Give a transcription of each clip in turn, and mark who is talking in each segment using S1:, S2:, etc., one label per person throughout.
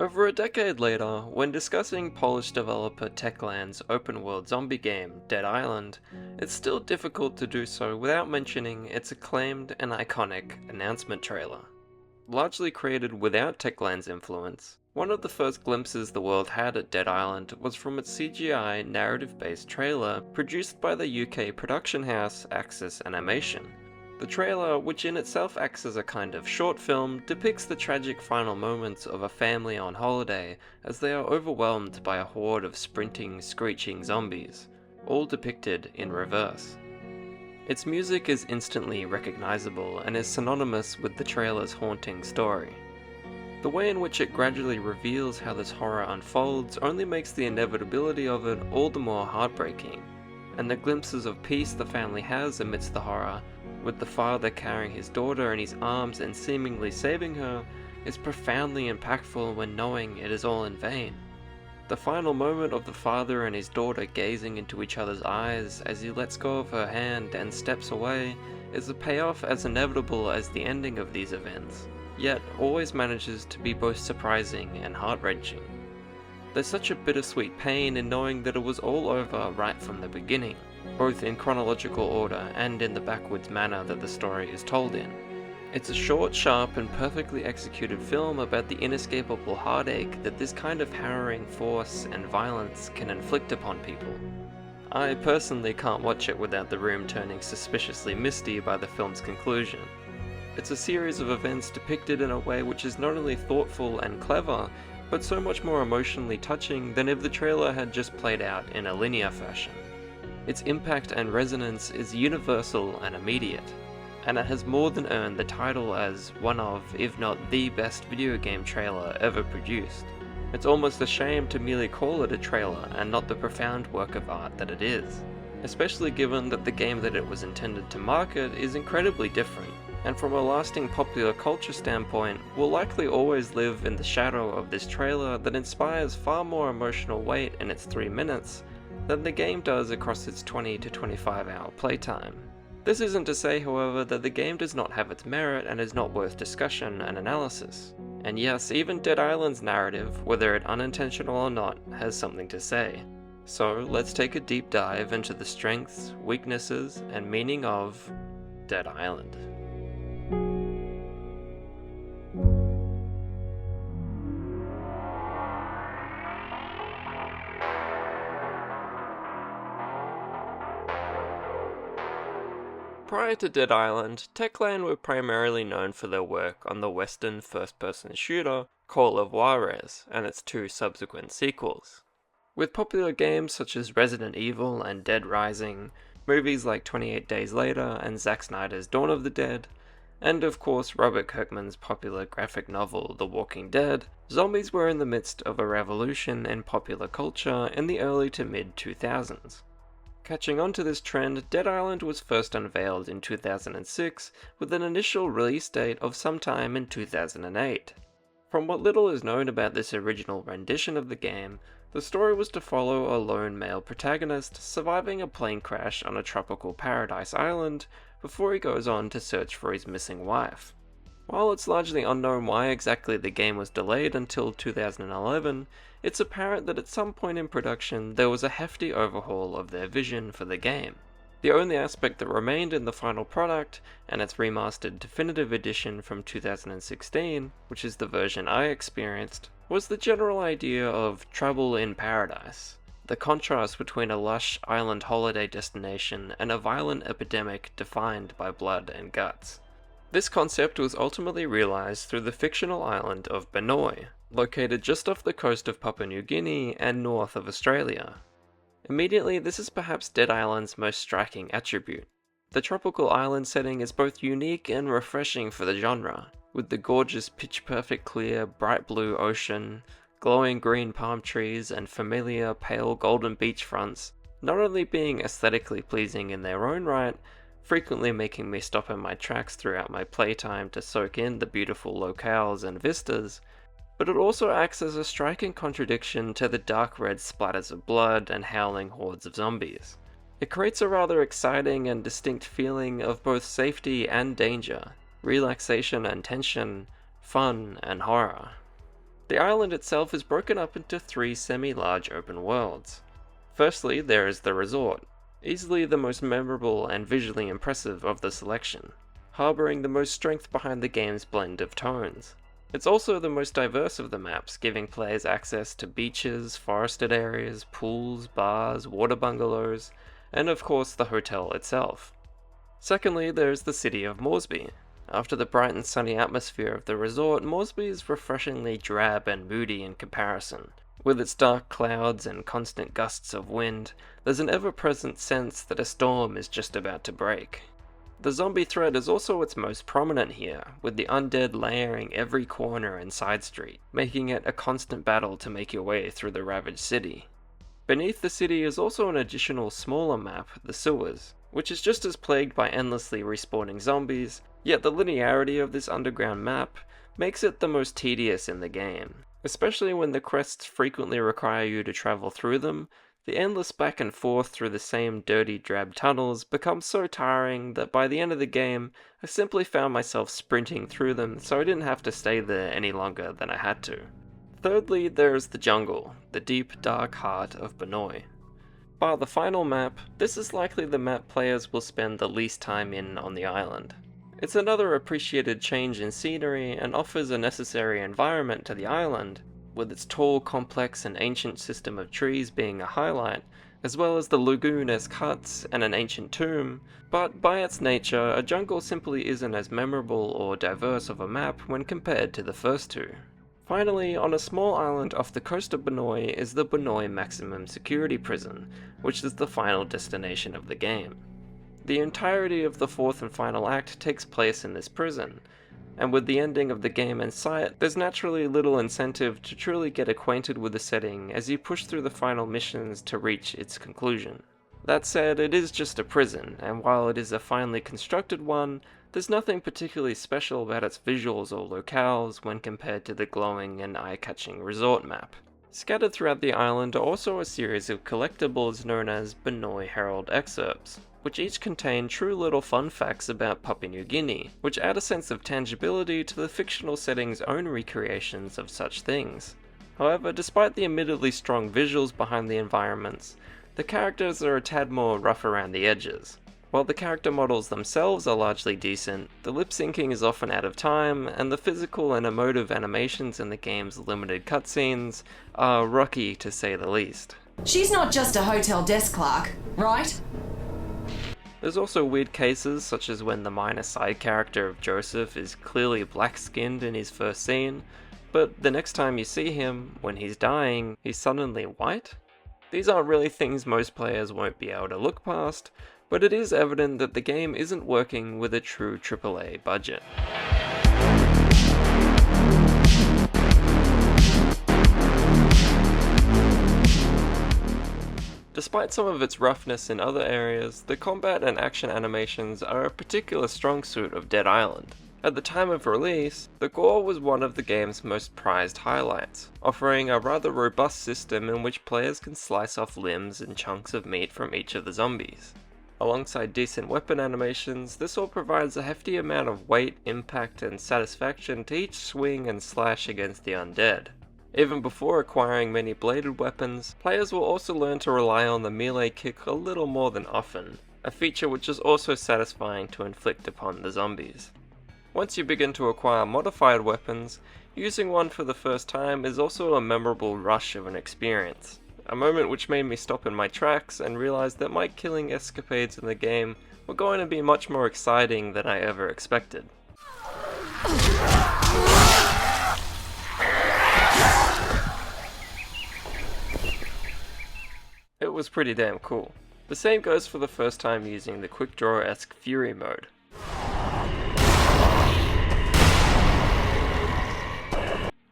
S1: Over a decade later, when discussing Polish developer Techland's open-world zombie game, Dead Island, it's still difficult to do so without mentioning its acclaimed and iconic announcement trailer. Largely created without Techland's influence, one of the first glimpses the world had at Dead Island was from its CGI narrative-based trailer produced by the UK production house Axis Animation. The trailer, which in itself acts as a kind of short film, depicts the tragic final moments of a family on holiday as they are overwhelmed by a horde of sprinting, screeching zombies, all depicted in reverse. Its music is instantly recognizable and is synonymous with the trailer's haunting story. The way in which it gradually reveals how this horror unfolds only makes the inevitability of it all the more heartbreaking, and the glimpses of peace the family has amidst the horror, with the father carrying his daughter in his arms and seemingly saving her, is profoundly impactful when knowing it is all in vain. The final moment of the father and his daughter gazing into each other's eyes as he lets go of her hand and steps away is a payoff as inevitable as the ending of these events, yet always manages to be both surprising and heart-wrenching. There's such a bittersweet pain in knowing that it was all over right from the beginning, both in chronological order and in the backwards manner that the story is told in. It's a short, sharp, and perfectly executed film about the inescapable heartache that this kind of harrowing force and violence can inflict upon people. I personally can't watch it without the room turning suspiciously misty by the film's conclusion. It's a series of events depicted in a way which is not only thoughtful and clever, but so much more emotionally touching than if the trailer had just played out in a linear fashion. Its impact and resonance is universal and immediate, and it has more than earned the title as one of, if not the best video game trailer ever produced. It's almost a shame to merely call it a trailer and not the profound work of art that it is, especially given that the game that it was intended to market is incredibly different, and from a lasting popular culture standpoint, will likely always live in the shadow of this trailer that inspires far more emotional weight in its 3 minutes than the game does across its 20 to 25 hour playtime. This isn't to say, however, that the game does not have its merit and is not worth discussion and analysis. And yes, even Dead Island's narrative, whether it unintentional or not, has something to say. So let's take a deep dive into the strengths, weaknesses, and meaning of Dead Island. Prior to Dead Island, Techland were primarily known for their work on the Western first-person shooter Call of Juarez and its 2 subsequent sequels. With popular games such as Resident Evil and Dead Rising, movies like 28 Days Later and Zack Snyder's Dawn of the Dead, and of course Robert Kirkman's popular graphic novel The Walking Dead, zombies were in the midst of a revolution in popular culture in the early to mid-2000s. Catching on to this trend, Dead Island was first unveiled in 2006 with an initial release date of sometime in 2008. From what little is known about this original rendition of the game, the story was to follow a lone male protagonist surviving a plane crash on a tropical paradise island before he goes on to search for his missing wife. While it's largely unknown why exactly the game was delayed until 2011, it's apparent that at some point in production there was a hefty overhaul of their vision for the game. The only aspect that remained in the final product, and its remastered definitive edition from 2016, which is the version I experienced, was the general idea of trouble in paradise. The contrast between a lush island holiday destination and a violent epidemic defined by blood and guts. This concept was ultimately realized through the fictional island of Benoi, located just off the coast of Papua New Guinea and north of Australia. Immediately, this is perhaps Dead Island's most striking attribute. The tropical island setting is both unique and refreshing for the genre, with the gorgeous pitch-perfect clear, bright blue ocean, glowing green palm trees, and familiar pale golden beachfronts, not only being aesthetically pleasing in their own right, frequently making me stop in my tracks throughout my playtime to soak in the beautiful locales and vistas, but it also acts as a striking contradiction to the dark red splatters of blood and howling hordes of zombies. It creates a rather exciting and distinct feeling of both safety and danger, relaxation and tension, fun and horror. The island itself is broken up into 3 semi-large open worlds. Firstly, there is the resort, easily the most memorable and visually impressive of the selection, harboring the most strength behind the game's blend of tones. It's also the most diverse of the maps, giving players access to beaches, forested areas, pools, bars, water bungalows, and of course the hotel itself. Secondly, there is the city of Moresby. After the bright and sunny atmosphere of the resort, Moresby is refreshingly drab and moody in comparison. With its dark clouds and constant gusts of wind, there's an ever-present sense that a storm is just about to break. The zombie threat is also its most prominent here, with the undead layering every corner and side street, making it a constant battle to make your way through the ravaged city. Beneath the city is also an additional smaller map, the sewers, which is just as plagued by endlessly respawning zombies, yet the linearity of this underground map makes it the most tedious in the game. Especially when the quests frequently require you to travel through them, the endless back and forth through the same dirty, drab tunnels becomes so tiring that by the end of the game, I simply found myself sprinting through them so I didn't have to stay there any longer than I had to. Thirdly, there is the jungle, the deep, dark heart of Banoi. Bar the final map, this is likely the map players will spend the least time in on the island. It's another appreciated change in scenery and offers a necessary environment to the island, with its tall, complex and ancient system of trees being a highlight, as well as the lagoon-esque huts and an ancient tomb, but by its nature, a jungle simply isn't as memorable or diverse of a map when compared to the first two. Finally, on a small island off the coast of Banoi is the Banoi Maximum Security Prison, which is the final destination of the game. The entirety of the fourth and final act takes place in this prison, and with the ending of the game in sight, there's naturally little incentive to truly get acquainted with the setting as you push through the final missions to reach its conclusion. That said, it is just a prison, and while it is a finely constructed one, there's nothing particularly special about its visuals or locales when compared to the glowing and eye-catching resort map. Scattered throughout the island are also a series of collectibles known as Banoi Herald excerpts, which each contain true little fun facts about Papua New Guinea, which add a sense of tangibility to the fictional setting's own recreations of such things. However, despite the admittedly strong visuals behind the environments, the characters are a tad more rough around the edges. While the character models themselves are largely decent, the lip syncing is often out of time, and the physical and emotive animations in the game's limited cutscenes are rocky to say the least.
S2: She's not just a hotel desk clerk, right?
S1: There's also weird cases, such as when the minor side character of Joseph is clearly black-skinned in his first scene, but the next time you see him, when he's dying, he's suddenly white? These aren't really things most players won't be able to look past, but it is evident that the game isn't working with a true AAA budget. Despite some of its roughness in other areas, the combat and action animations are a particular strong suit of Dead Island. At the time of release, the gore was one of the game's most prized highlights, offering a rather robust system in which players can slice off limbs and chunks of meat from each of the zombies. Alongside decent weapon animations, this all provides a hefty amount of weight, impact, and satisfaction to each swing and slash against the undead. Even before acquiring many bladed weapons, players will also learn to rely on the melee kick a little more than often, a feature which is also satisfying to inflict upon the zombies. Once you begin to acquire modified weapons, using one for the first time is also a memorable rush of an experience. A moment which made me stop in my tracks and realize that my killing escapades in the game were going to be much more exciting than I ever expected. It was pretty damn cool. The same goes for the first time using the quick draw-esque Fury mode.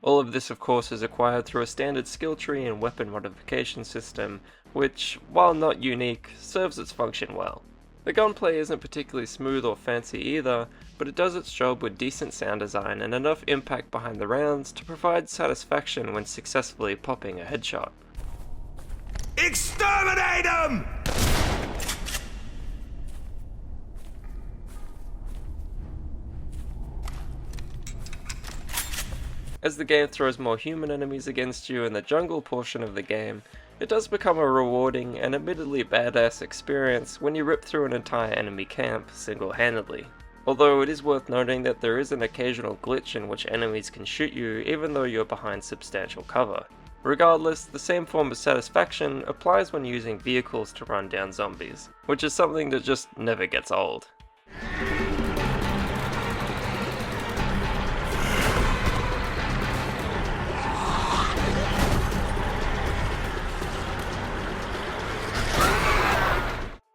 S1: All of this, of course, is acquired through a standard skill tree and weapon modification system, which, while not unique, serves its function well. The gunplay isn't particularly smooth or fancy either, but it does its job with decent sound design and enough impact behind the rounds to provide satisfaction when successfully popping a headshot.
S3: Exterminate them!
S1: As the game throws more human enemies against you in the jungle portion of the game, it does become a rewarding and admittedly badass experience when you rip through an entire enemy camp single-handedly. Although it is worth noting that there is an occasional glitch in which enemies can shoot you even though you're behind substantial cover. Regardless, the same form of satisfaction applies when using vehicles to run down zombies, which is something that just never gets old.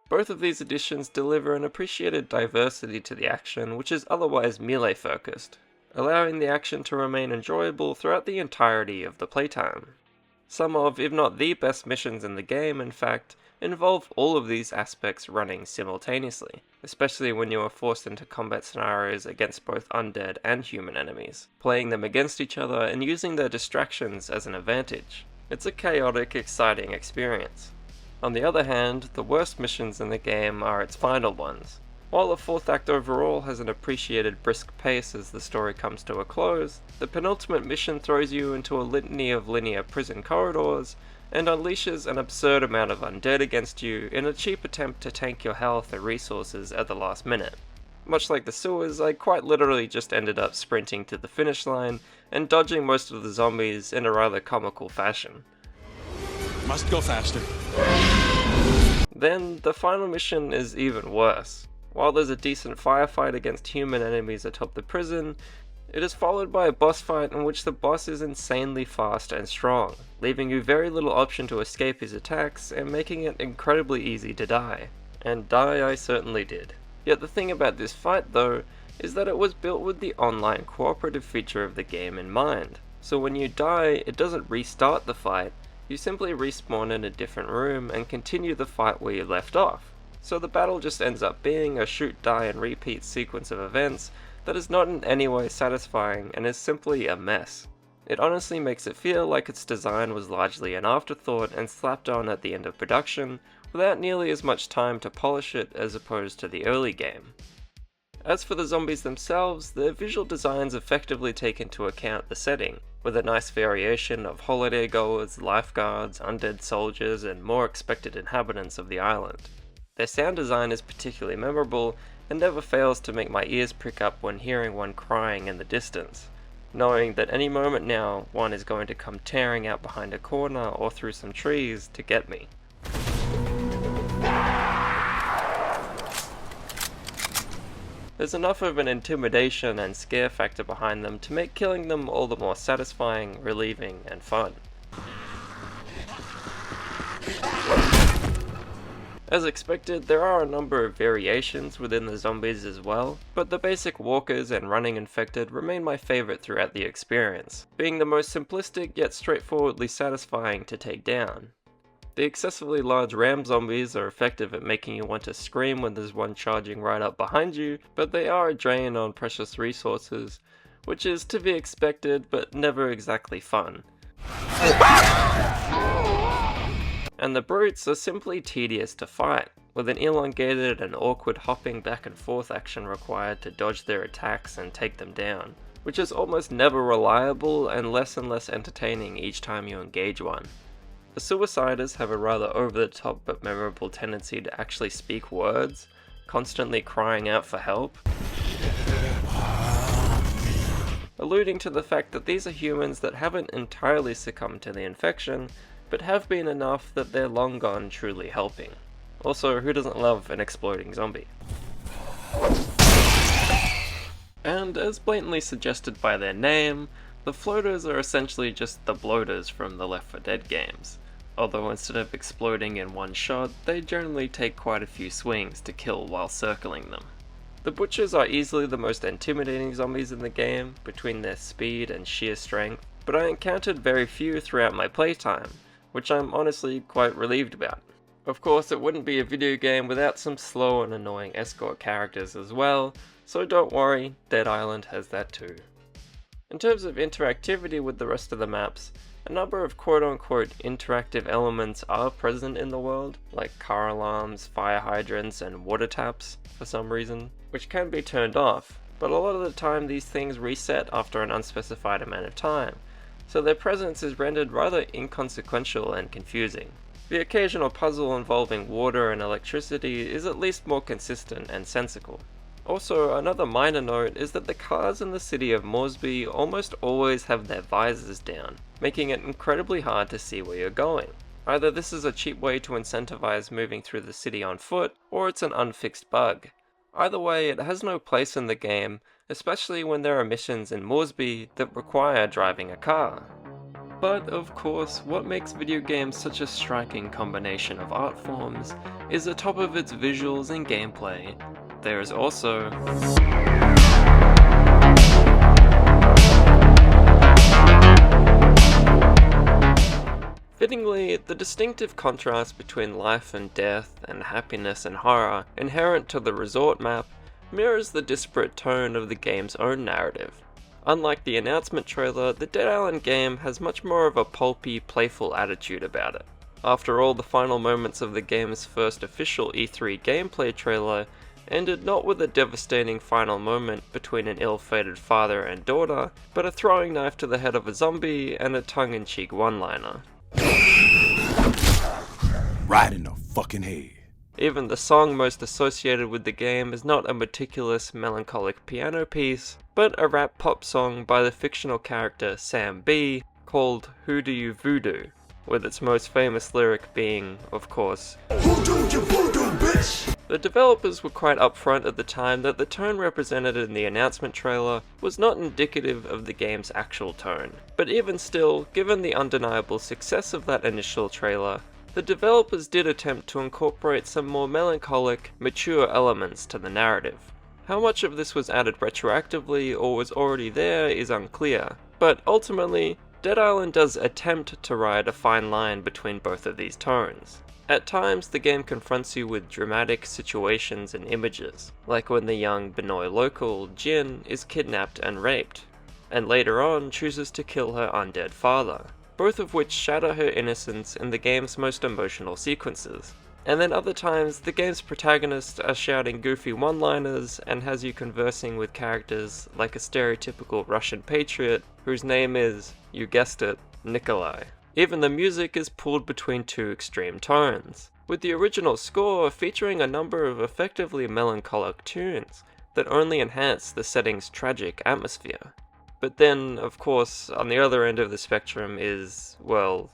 S1: Both of these additions deliver an appreciated diversity to the action which is otherwise melee focused, allowing the action to remain enjoyable throughout the entirety of the playtime. Some of, if not the best missions in the game, in fact, involve all of these aspects running simultaneously, especially when you are forced into combat scenarios against both undead and human enemies, playing them against each other and using their distractions as an advantage. It's a chaotic, exciting experience. On the other hand, the worst missions in the game are its final ones. While the fourth act overall has an appreciated brisk pace as the story comes to a close, the penultimate mission throws you into a litany of linear prison corridors and unleashes an absurd amount of undead against you in a cheap attempt to tank your health and resources at the last minute. Much like the sewers, I quite literally just ended up sprinting to the finish line and dodging most of the zombies in a rather comical fashion.
S3: Must go faster.
S1: Then, the final mission is even worse. While there's a decent firefight against human enemies atop the prison, it is followed by a boss fight in which the boss is insanely fast and strong, leaving you very little option to escape his attacks and making it incredibly easy to die. And die I certainly did. Yet the thing about this fight though, is that it was built with the online cooperative feature of the game in mind. So when you die, it doesn't restart the fight, you simply respawn in a different room and continue the fight where you left off. So the battle just ends up being a shoot, die and repeat sequence of events that is not in any way satisfying and is simply a mess. It honestly makes it feel like its design was largely an afterthought and slapped on at the end of production without nearly as much time to polish it as opposed to the early game. As for the zombies themselves, their visual designs effectively take into account the setting, with a nice variation of holiday goers, lifeguards, undead soldiers, and more expected inhabitants of the island. Their sound design is particularly memorable and never fails to make my ears prick up when hearing one crying in the distance, knowing that any moment now one is going to come tearing out behind a corner or through some trees to get me. There's enough of an intimidation and scare factor behind them to make killing them all the more satisfying, relieving, and fun. As expected, there are a number of variations within the zombies as well, but the basic walkers and running infected remain my favourite throughout the experience, being the most simplistic yet straightforwardly satisfying to take down. The excessively large ram zombies are effective at making you want to scream when there's one charging right up behind you, but they are a drain on precious resources, which is to be expected but never exactly fun. And the brutes are simply tedious to fight, with an elongated and awkward hopping back and forth action required to dodge their attacks and take them down, which is almost never reliable and less entertaining each time you engage one. The suiciders have a rather over-the-top but memorable tendency to actually speak words, constantly crying out for help, alluding to the fact that these are humans that haven't entirely succumbed to the infection, but have been enough that they're long gone truly helping. Also, who doesn't love an exploding zombie? And as blatantly suggested by their name, the floaters are essentially just the bloaters from the Left 4 Dead games, although instead of exploding in one shot, they generally take quite a few swings to kill while circling them. The butchers are easily the most intimidating zombies in the game, between their speed and sheer strength, but I encountered very few throughout my playtime, which I'm honestly quite relieved about. Of course, it wouldn't be a video game without some slow and annoying escort characters as well, so don't worry, Dead Island has that too. In terms of interactivity with the rest of the maps, a number of quote-unquote interactive elements are present in the world, like car alarms, fire hydrants, and water taps for some reason, which can be turned off, but a lot of the time these things reset after an unspecified amount of time, so their presence is rendered rather inconsequential and confusing. The occasional puzzle involving water and electricity is at least more consistent and sensical. Also, another minor note is that the cars in the city of Moresby almost always have their visors down, making it incredibly hard to see where you're going. Either this is a cheap way to incentivize moving through the city on foot, or it's an unfixed bug. Either way, it has no place in the game, especially when there are missions in Moresby that require driving a car. But of course, what makes video games such a striking combination of art forms is atop of its visuals and gameplay, there is also fittingly, the distinctive contrast between life and death and happiness and horror inherent to the resort map mirrors the disparate tone of the game's own narrative. Unlike the announcement trailer, the Dead Island game has much more of a pulpy, playful attitude about it. After all, the final moments of the game's first official E3 gameplay trailer ended not with a devastating final moment between an ill-fated father and daughter, but a throwing knife to the head of a zombie and a tongue-in-cheek one-liner.
S4: Right in the fucking head.
S1: Even the song most associated with the game is not a meticulous, melancholic piano piece, but a rap pop song by the fictional character Sam B, called Who Do You Voodoo, with its most famous lyric being, of course, "Who do you voodoo, bitch?" The developers were quite upfront at the time that the tone represented in the announcement trailer was not indicative of the game's actual tone, but even still, given the undeniable success of that initial trailer, the developers did attempt to incorporate some more melancholic, mature elements to the narrative. How much of this was added retroactively or was already there is unclear, but ultimately, Dead Island does attempt to ride a fine line between both of these tones. At times, the game confronts you with dramatic situations and images, like when the young Benoi local, Jin, is kidnapped and raped, and later on chooses to kill her undead father, both of which shatter her innocence in the game's most emotional sequences. And then other times, the game's protagonists are shouting goofy one-liners and has you conversing with characters like a stereotypical Russian patriot whose name is, you guessed it, Nikolai. Even the music is pulled between two extreme tones, with the original score featuring a number of effectively melancholic tunes that only enhance the setting's tragic atmosphere. But then, of course, on the other end of the spectrum is, well,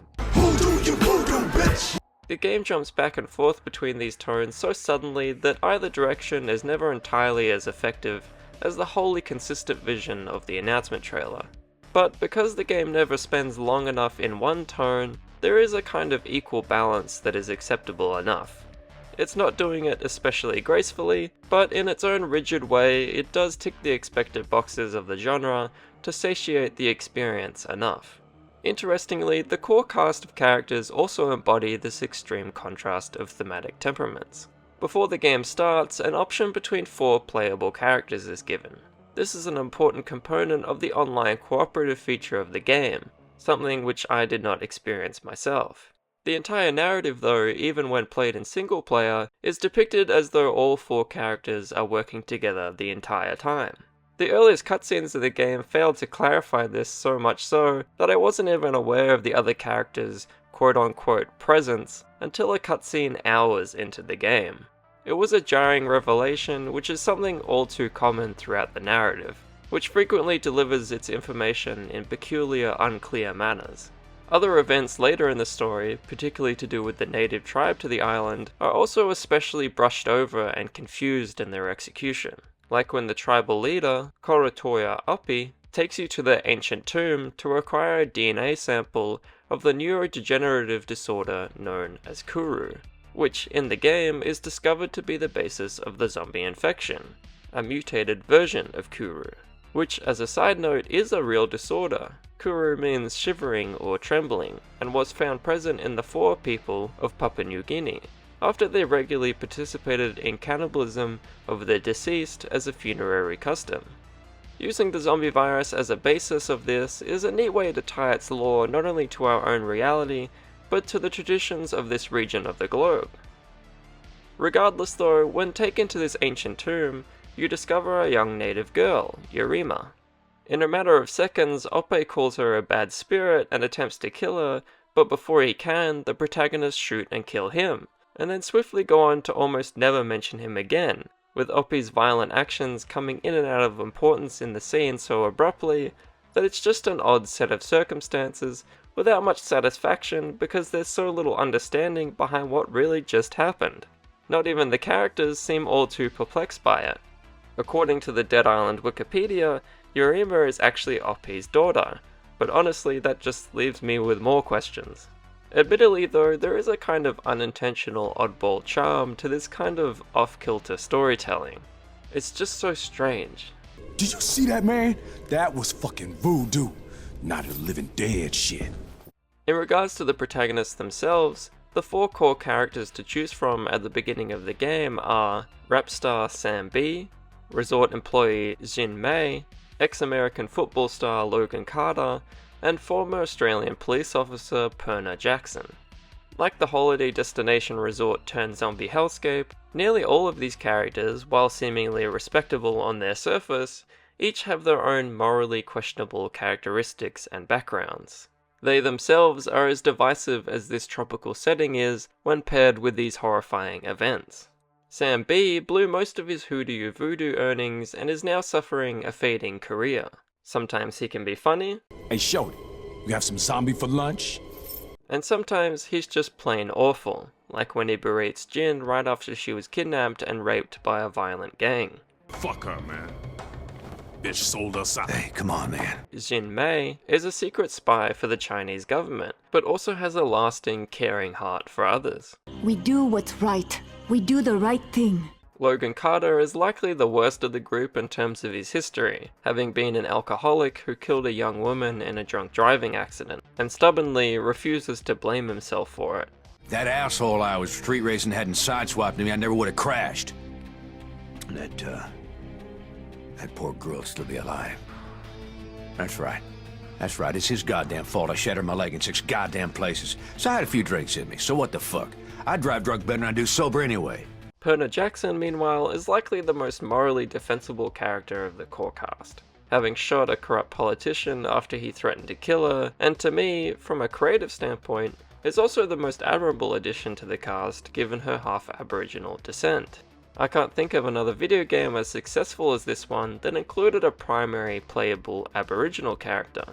S1: the game jumps back and forth between these tones so suddenly that either direction is never entirely as effective as the wholly consistent vision of the announcement trailer. But because the game never spends long enough in one tone, there is a kind of equal balance that is acceptable enough. It's not doing it especially gracefully, but in its own rigid way, it does tick the expected boxes of the genre to satiate the experience enough. Interestingly, the core cast of characters also embody this extreme contrast of thematic temperaments. Before the game starts, an option between 4 playable characters is given. This is an important component of the online cooperative feature of the game, something which I did not experience myself. The entire narrative though, even when played in single player, is depicted as though all 4 characters are working together the entire time. The earliest cutscenes of the game failed to clarify this so much so that I wasn't even aware of the other characters' quote-unquote presence until a cutscene hours into the game. It was a jarring revelation, which is something all too common throughout the narrative, which frequently delivers its information in peculiar, unclear manners. Other events later in the story, particularly to do with the native tribe to the island, are also especially brushed over and confused in their execution. Like when the tribal leader, Koratoya Uppi, takes you to the ancient tomb to acquire a DNA sample of the neurodegenerative disorder known as Kuru, which in the game is discovered to be the basis of the zombie infection, a mutated version of Kuru, which as a side note is a real disorder. Kuru means shivering or trembling, and was found present in the 4 people of Papua New Guinea, after they regularly participated in cannibalism of the deceased as a funerary custom. Using the zombie virus as a basis of this is a neat way to tie its lore not only to our own reality, but to the traditions of this region of the globe. Regardless though, when taken to this ancient tomb, you discover a young native girl, Yurima. In a matter of seconds, Oppe calls her a bad spirit and attempts to kill her, but before he can, the protagonists shoot and kill him, and then swiftly go on to almost never mention him again, with Oppe's violent actions coming in and out of importance in the scene so abruptly that it's just an odd set of circumstances without much satisfaction because there's so little understanding behind what really just happened. Not even the characters seem all too perplexed by it. According to the Dead Island Wikipedia, Yurima is actually Oppe's daughter, but honestly that just leaves me with more questions. Admittedly though, there is a kind of unintentional oddball charm to this kind of off-kilter storytelling. It's just so strange.
S4: Did you see that, man? That was fucking voodoo. Not a living dead shit.
S1: In regards to the protagonists themselves, the 4 core characters to choose from at the beginning of the game are rap star Sam B, resort employee Jin Mei, ex-American football star Logan Carter, and former Australian police officer Perna Jackson. Like the holiday destination resort turned zombie hellscape, nearly all of these characters, while seemingly respectable on their surface, each have their own morally questionable characteristics and backgrounds. They themselves are as divisive as this tropical setting is when paired with these horrifying events. Sam B blew most of his hoodoo voodoo earnings and is now suffering a fading career. Sometimes he can be funny,
S4: Hey, Shorty, you have some zombie for lunch?
S1: and sometimes he's just plain awful, like when he berates Jin right after she was kidnapped and raped by a violent gang.
S3: Fuck her, man. Bitch sold us out.
S4: Hey, come on, man.
S1: Jin Mei is a secret spy for the Chinese government, but also has a lasting, caring heart for others.
S5: We do what's right. We do the right thing.
S1: Logan Carter is likely the worst of the group in terms of his history, having been an alcoholic who killed a young woman in a drunk driving accident, and stubbornly refuses to blame himself for it.
S6: That asshole I was street racing hadn't sideswiped me, I never would have crashed. That poor girl'll still be alive. That's right. That's right, it's his goddamn fault I shattered my leg in 6 goddamn places. So I had a few drinks in me, so what the fuck? I drive drunk better than I do sober anyway.
S1: Perna Jackson, meanwhile, is likely the most morally defensible character of the core cast, having shot a corrupt politician after he threatened to kill her, and to me, from a creative standpoint, is also the most admirable addition to the cast given her half Aboriginal descent. I can't think of another video game as successful as this one that included a primary playable Aboriginal character,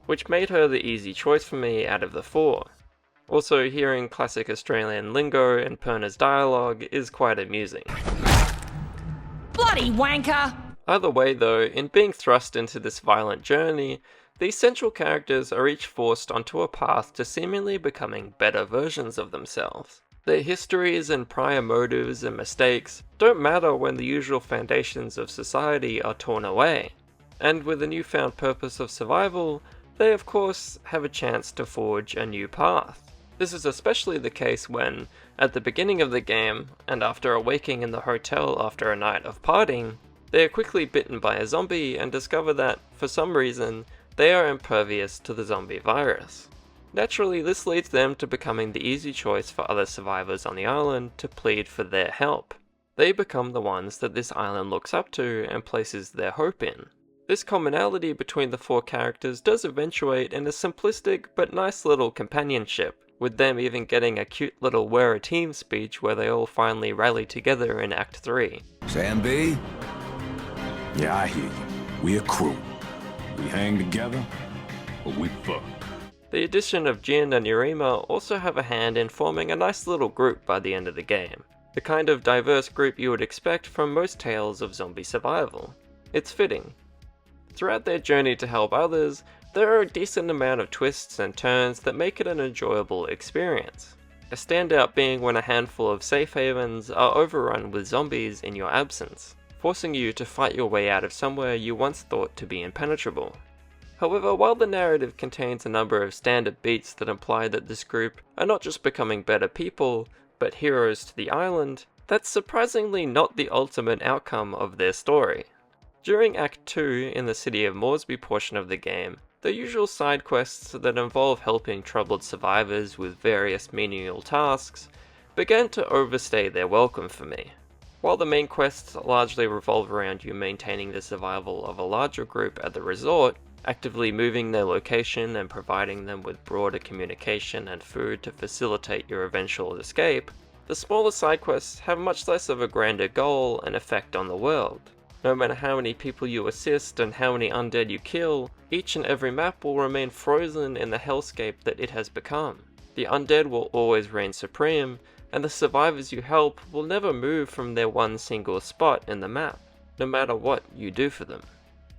S1: which made her the easy choice for me out of the 4. Also, hearing classic Australian lingo and Perna's dialogue is quite amusing.
S2: Bloody wanker!
S1: Either way though, in being thrust into this violent journey, these central characters are each forced onto a path to seemingly becoming better versions of themselves. Their histories and prior motives and mistakes don't matter when the usual foundations of society are torn away, and with a newfound purpose of survival, they of course have a chance to forge a new path. This is especially the case when, at the beginning of the game, and after awaking in the hotel after a night of partying, they are quickly bitten by a zombie and discover that, for some reason, they are impervious to the zombie virus. Naturally, this leads them to becoming the easy choice for other survivors on the island to plead for their help. They become the ones that this island looks up to and places their hope in. This commonality between the 4 characters does eventuate in a simplistic but nice little companionship, with them even getting a cute little "we're a team" speech where they all finally rally together in Act 3.
S6: Sam B?
S4: Yeah, I hear you. We a crew. We hang together, or we fuck.
S1: The addition of Jin and Yurima also have a hand in forming a nice little group by the end of the game. The kind of diverse group you would expect from most tales of zombie survival. It's fitting. Throughout their journey to help others, there are a decent amount of twists and turns that make it an enjoyable experience. A standout being when a handful of safe havens are overrun with zombies in your absence, forcing you to fight your way out of somewhere you once thought to be impenetrable. However, while the narrative contains a number of standard beats that imply that this group are not just becoming better people, but heroes to the island, that's surprisingly not the ultimate outcome of their story. During Act 2 in the City of Moresby portion of the game, the usual side quests that involve helping troubled survivors with various menial tasks began to overstay their welcome for me. While the main quests largely revolve around you maintaining the survival of a larger group at the resort, actively moving their location and providing them with broader communication and food to facilitate your eventual escape, the smaller side quests have much less of a grander goal and effect on the world. No matter how many people you assist and how many undead you kill, each and every map will remain frozen in the hellscape that it has become. The undead will always reign supreme, and the survivors you help will never move from their one single spot in the map, no matter what you do for them.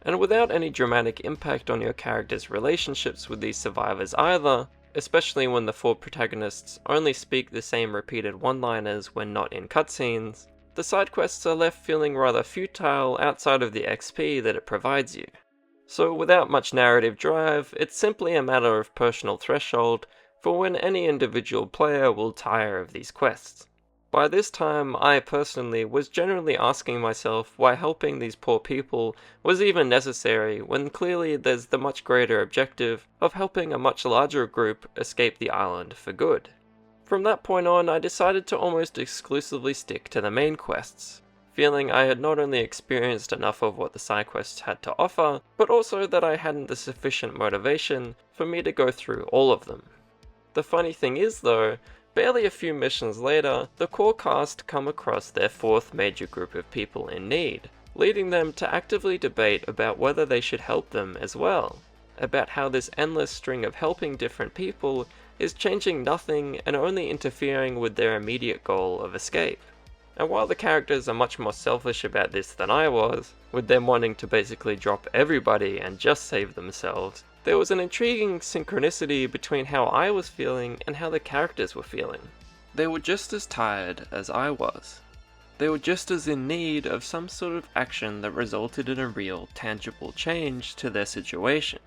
S1: And without any dramatic impact on your character's relationships with these survivors either, especially when the four protagonists only speak the same repeated one-liners when not in cutscenes, the side quests are left feeling rather futile outside of the XP that it provides you. So without much narrative drive, it's simply a matter of personal threshold for when any individual player will tire of these quests. By this time, I personally was generally asking myself why helping these poor people was even necessary when clearly there's the much greater objective of helping a much larger group escape the island for good. From that point on, I decided to almost exclusively stick to the main quests, feeling I had not only experienced enough of what the side quests had to offer, but also that I hadn't the sufficient motivation for me to go through all of them. The funny thing is though, barely a few missions later, the core cast come across their fourth major group of people in need, leading them to actively debate about whether they should help them as well, about how this endless string of helping different people is changing nothing and only interfering with their immediate goal of escape. And while the characters are much more selfish about this than I was, with them wanting to basically drop everybody and just save themselves, there was an intriguing synchronicity between how I was feeling and how the characters were feeling. They were just as tired as I was. They were just as in need of some sort of action that resulted in a real, tangible change to their situation.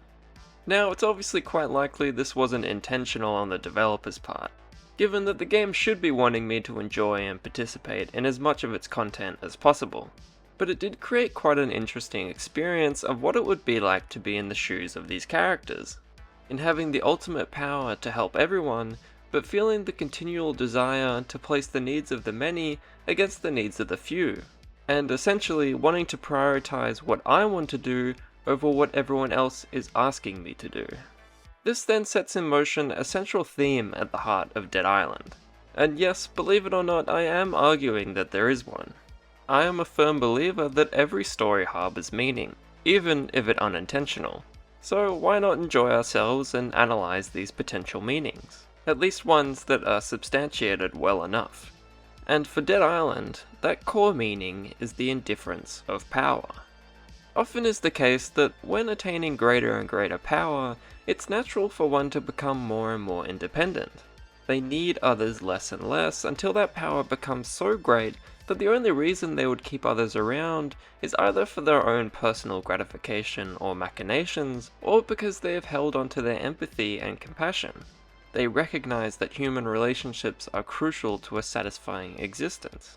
S1: Now, it's obviously quite likely this wasn't intentional on the developer's part, given that the game should be wanting me to enjoy and participate in as much of its content as possible. But it did create quite an interesting experience of what it would be like to be in the shoes of these characters, in having the ultimate power to help everyone, but feeling the continual desire to place the needs of the many against the needs of the few, and essentially wanting to prioritize what I want to do over what everyone else is asking me to do. This then sets in motion a central theme at the heart of Dead Island. And yes, believe it or not, I am arguing that there is one. I am a firm believer that every story harbors meaning, even if it unintentional. So why not enjoy ourselves and analyze these potential meanings? At least ones that are substantiated well enough. And for Dead Island, that core meaning is the indifference of power. Often is the case that when attaining greater and greater power, it's natural for one to become more and more independent. They need others less and less until that power becomes so great that the only reason they would keep others around is either for their own personal gratification or machinations, or because they have held onto their empathy and compassion. They recognize that human relationships are crucial to a satisfying existence.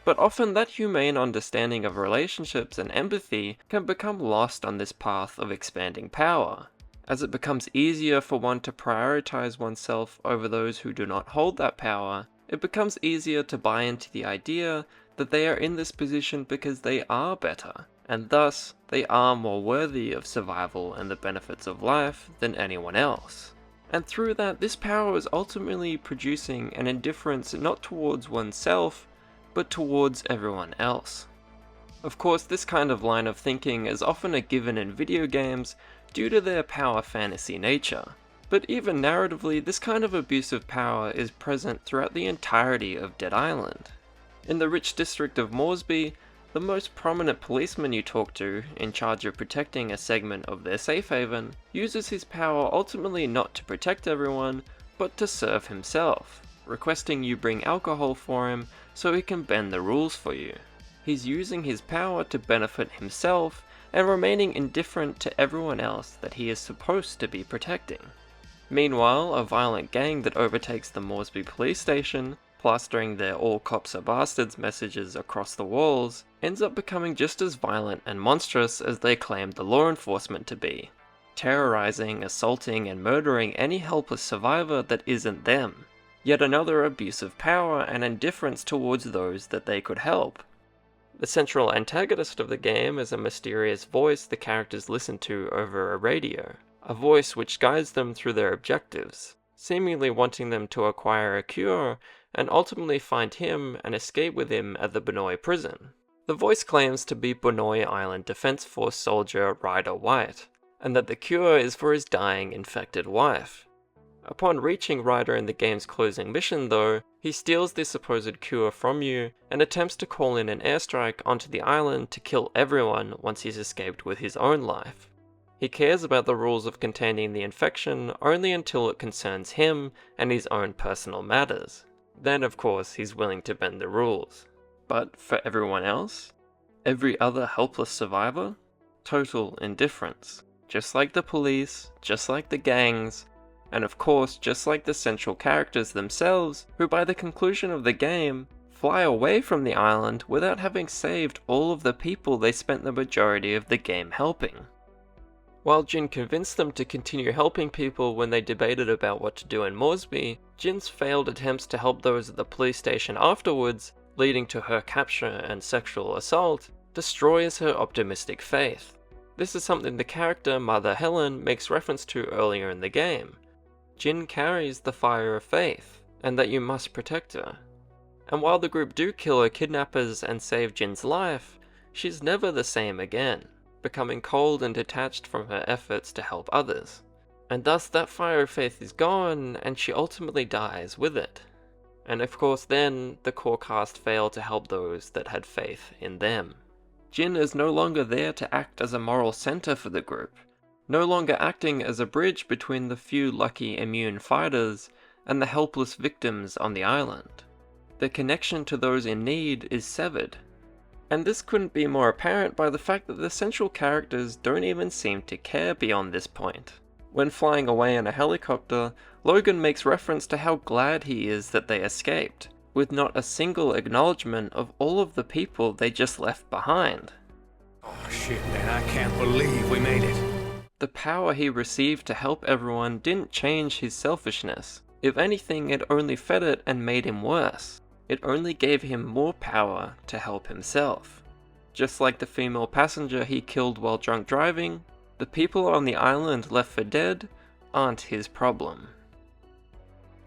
S1: But often that humane understanding of relationships and empathy can become lost on this path of expanding power, as it becomes easier for one to prioritize oneself over those who do not hold that power. It becomes easier to buy into the idea that they are in this position because they are better, and thus they are more worthy of survival and the benefits of life than anyone else. And through that, this power is ultimately producing an indifference not towards oneself, but towards everyone else. Of course, this kind of line of thinking is often a given in video games due to their power fantasy nature. But even narratively, this kind of abuse of power is present throughout the entirety of Dead Island. In the rich district of Moresby, the most prominent policeman you talk to, in charge of protecting a segment of their safe haven, uses his power ultimately not to protect everyone, but to serve himself, requesting you bring alcohol for him so he can bend the rules for you. He's using his power to benefit himself and remaining indifferent to everyone else that he is supposed to be protecting. Meanwhile, a violent gang that overtakes the Moresby police station, plastering their "all cops are bastards" messages across the walls, ends up becoming just as violent and monstrous as they claimed the law enforcement to be, terrorizing, assaulting, and murdering any helpless survivor that isn't them. Yet another abuse of power and indifference towards those that they could help, The central antagonist of the game is a mysterious voice the characters listen to over a radio, a voice which guides them through their objectives, seemingly wanting them to acquire a cure and ultimately find him and escape with him at the Benoi prison. The voice claims to be Benoi Island Defense Force soldier Ryder White, and that the cure is for his dying infected wife. Upon reaching Ryder in the game's closing mission though, he steals the supposed cure from you and attempts to call in an airstrike onto the island to kill everyone once he's escaped with his own life. He cares about the rules of containing the infection only until it concerns him and his own personal matters. Then of course he's willing to bend the rules. But for everyone else? Every other helpless survivor? Total indifference. Just like the police, just like the gangs, and of course just like the central characters themselves, who by the conclusion of the game, fly away from the island without having saved all of the people they spent the majority of the game helping. While Jin convinced them to continue helping people when they debated about what to do in Moresby, Jin's failed attempts to help those at the police station afterwards, leading to her capture and sexual assault, destroys her optimistic faith. This is something the character Mother Helen makes reference to earlier in the game. Jin carries the fire of faith, and that you must protect her. And while the group do kill her kidnappers and save Jin's life, she's never the same again, becoming cold and detached from her efforts to help others. And thus that fire of faith is gone, and she ultimately dies with it. And of course then, the core cast fail to help those that had faith in them. Jin is no longer there to act as a moral center for the group, no longer acting as a bridge between the few lucky immune fighters and the helpless victims on the island. The connection to those in need is severed. And this couldn't be more apparent by the fact that the central characters don't even seem to care beyond this point. When flying away in a helicopter, Logan makes reference to how glad he is that they escaped, with not a single acknowledgement of all of the people they just left behind.
S6: Oh shit, man, I can't believe we made it.
S1: The power he received to help everyone didn't change his selfishness. If anything, it only fed it and made him worse. It only gave him more power to help himself. Just like the female passenger he killed while drunk driving, the people on the island left for dead aren't his problem.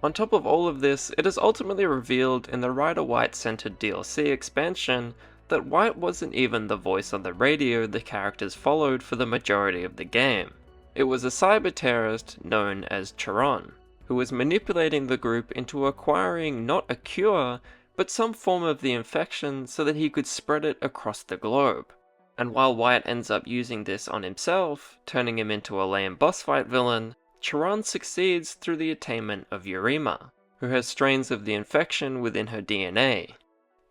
S1: On top of all of this, it is ultimately revealed in the Ryder White-centered DLC expansion that White wasn't even the voice on the radio the characters followed for the majority of the game. It was a cyber-terrorist known as Charon, who was manipulating the group into acquiring not a cure, but some form of the infection so that he could spread it across the globe. And while White ends up using this on himself, turning him into a lame boss fight villain, Charon succeeds through the attainment of Eurima, who has strains of the infection within her DNA.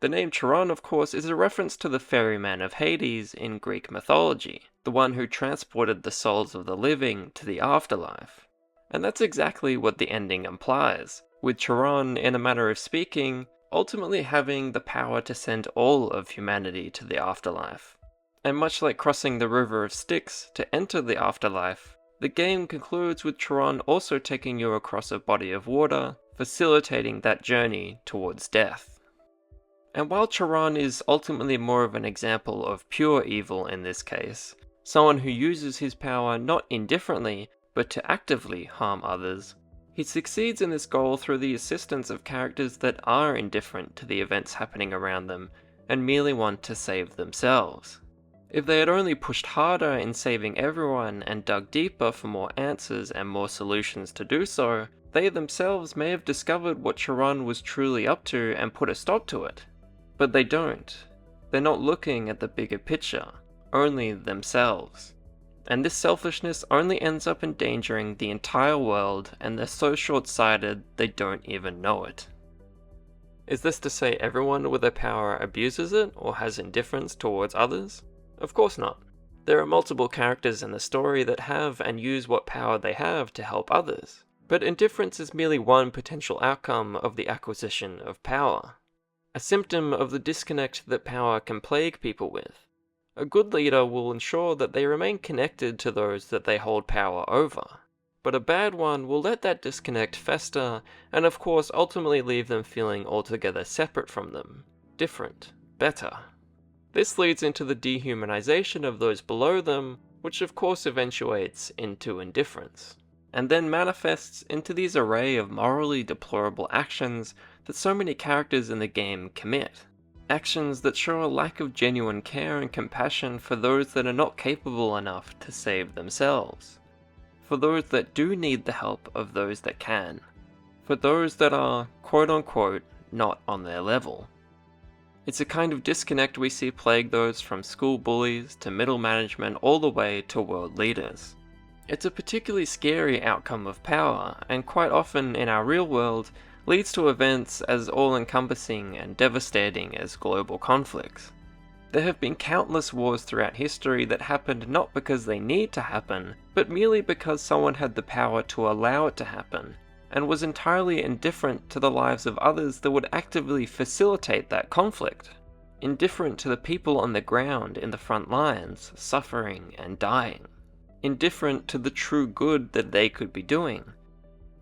S1: The name Charon, of course, is a reference to the ferryman of Hades in Greek mythology, the one who transported the souls of the living to the afterlife. And that's exactly what the ending implies, with Charon, in a manner of speaking, ultimately having the power to send all of humanity to the afterlife. And much like crossing the river of Styx to enter the afterlife, the game concludes with Charon also taking you across a body of water, facilitating that journey towards death. And while Charon is ultimately more of an example of pure evil in this case, someone who uses his power not indifferently, but to actively harm others, he succeeds in this goal through the assistance of characters that are indifferent to the events happening around them and merely want to save themselves. If they had only pushed harder in saving everyone and dug deeper for more answers and more solutions to do so, they themselves may have discovered what Charon was truly up to and put a stop to it. But they don't. They're not looking at the bigger picture, only themselves. And this selfishness only ends up endangering the entire world, and they're so short-sighted they don't even know it. Is this to say everyone with a power abuses it or has indifference towards others? Of course not. There are multiple characters in the story that have and use what power they have to help others, but indifference is merely one potential outcome of the acquisition of power. A symptom of the disconnect that power can plague people with. A good leader will ensure that they remain connected to those that they hold power over, but a bad one will let that disconnect fester and of course ultimately leave them feeling altogether separate from them, different, better. This leads into the dehumanization of those below them, which of course eventuates into indifference, and then manifests into these array of morally deplorable actions that so many characters in the game commit. Actions that show a lack of genuine care and compassion for those that are not capable enough to save themselves, for those that do need the help of those that can, for those that are, quote-unquote, not on their level. It's a kind of disconnect we see plague those from school bullies to middle management all the way to world leaders. It's a particularly scary outcome of power, and quite often in our real world leads to events as all-encompassing and devastating as global conflicts. There have been countless wars throughout history that happened not because they need to happen, but merely because someone had the power to allow it to happen, and was entirely indifferent to the lives of others that would actively facilitate that conflict, indifferent to the people on the ground in the front lines, suffering and dying, indifferent to the true good that they could be doing.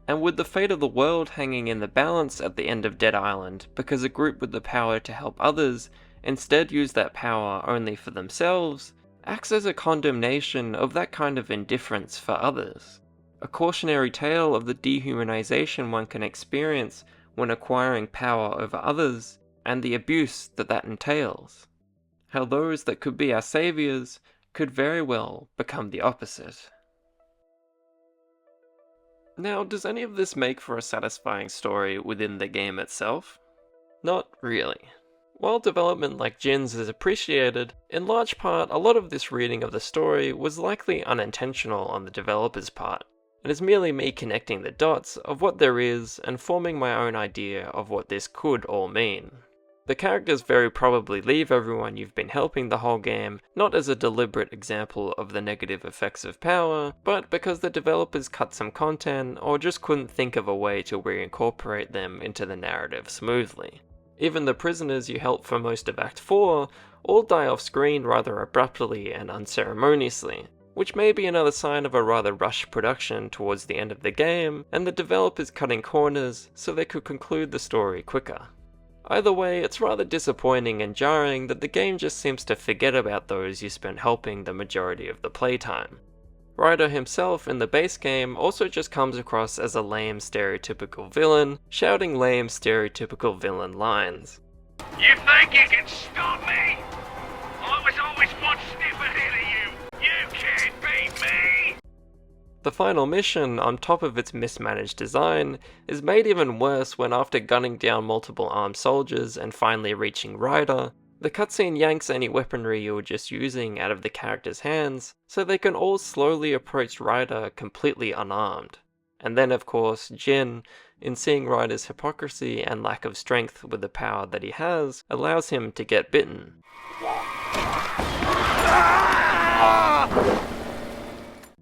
S1: And with the fate of the world hanging in the balance at the end of Dead Island because a group with the power to help others instead use that power only for themselves, acts as a condemnation of that kind of indifference for others. A cautionary tale of the dehumanization one can experience when acquiring power over others, and the abuse that that entails. How those that could be our saviors could very well become the opposite. Now, does any of this make for a satisfying story within the game itself? Not really. While development like Jin's is appreciated, in large part a lot of this reading of the story was likely unintentional on the developer's part. It is merely me connecting the dots of what there is and forming my own idea of what this could all mean. The characters very probably leave everyone you've been helping the whole game, not as a deliberate example of the negative effects of power, but because the developers cut some content or just couldn't think of a way to reincorporate them into the narrative smoothly. Even the prisoners you help for most of Act 4 all die off screen rather abruptly and unceremoniously, which may be another sign of a rather rushed production towards the end of the game, and the developers cutting corners so they could conclude the story quicker. Either way, it's rather disappointing and jarring that the game just seems to forget about those you spent helping the majority of the playtime. Ryder himself in the base game also just comes across as a lame stereotypical villain, shouting lame stereotypical villain lines.
S7: You think you can stop me? I was always one step ahead of you. You can't beat me!
S1: The final mission, on top of its mismanaged design, is made even worse when after gunning down multiple armed soldiers and finally reaching Ryder, the cutscene yanks any weaponry you were just using out of the character's hands, so they can all slowly approach Ryder completely unarmed. And then of course, Jin, in seeing Ryder's hypocrisy and lack of strength with the power that he has, allows him to get bitten.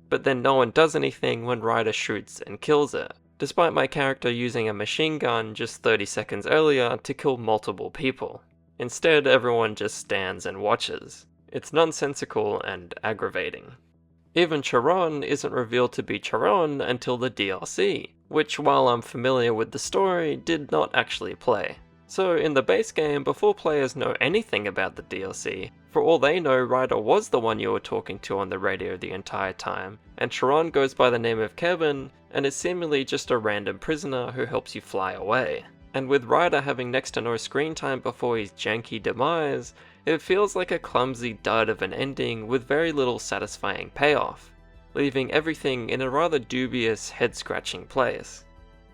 S1: But then no one does anything when Ryder shoots and kills it, despite my character using a machine gun just 30 seconds earlier to kill multiple people. Instead, everyone just stands and watches. It's nonsensical and aggravating. Even Charon isn't revealed to be Charon until the DLC, which, while I'm familiar with the story, did not actually play. So in the base game, before players know anything about the DLC, for all they know, Ryder was the one you were talking to on the radio the entire time, and Charon goes by the name of Kevin, and is seemingly just a random prisoner who helps you fly away. And with Ryder having next to no screen time before his janky demise, it feels like a clumsy dud of an ending with very little satisfying payoff, leaving everything in a rather dubious, head-scratching place.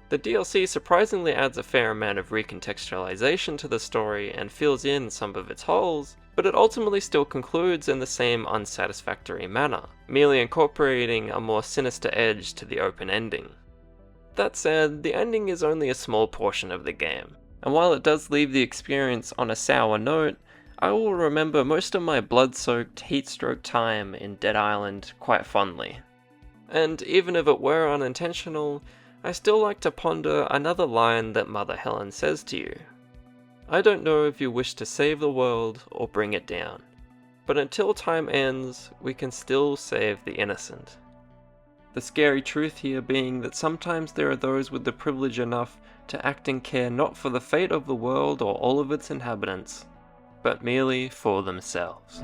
S1: The DLC surprisingly adds a fair amount of recontextualization to the story and fills in some of its holes, but it ultimately still concludes in the same unsatisfactory manner, merely incorporating a more sinister edge to the open ending. That said, the ending is only a small portion of the game, and while it does leave the experience on a sour note, I will remember most of my blood-soaked, heat-stroke time in Dead Island quite fondly. And even if it were unintentional, I still like to ponder another line that Mother Helen says to you. I don't know if you wish to save the world or bring it down, but until time ends, we can still save the innocent. The scary truth here being that sometimes there are those with the privilege enough to act and care not for the fate of the world or all of its inhabitants, but merely for themselves.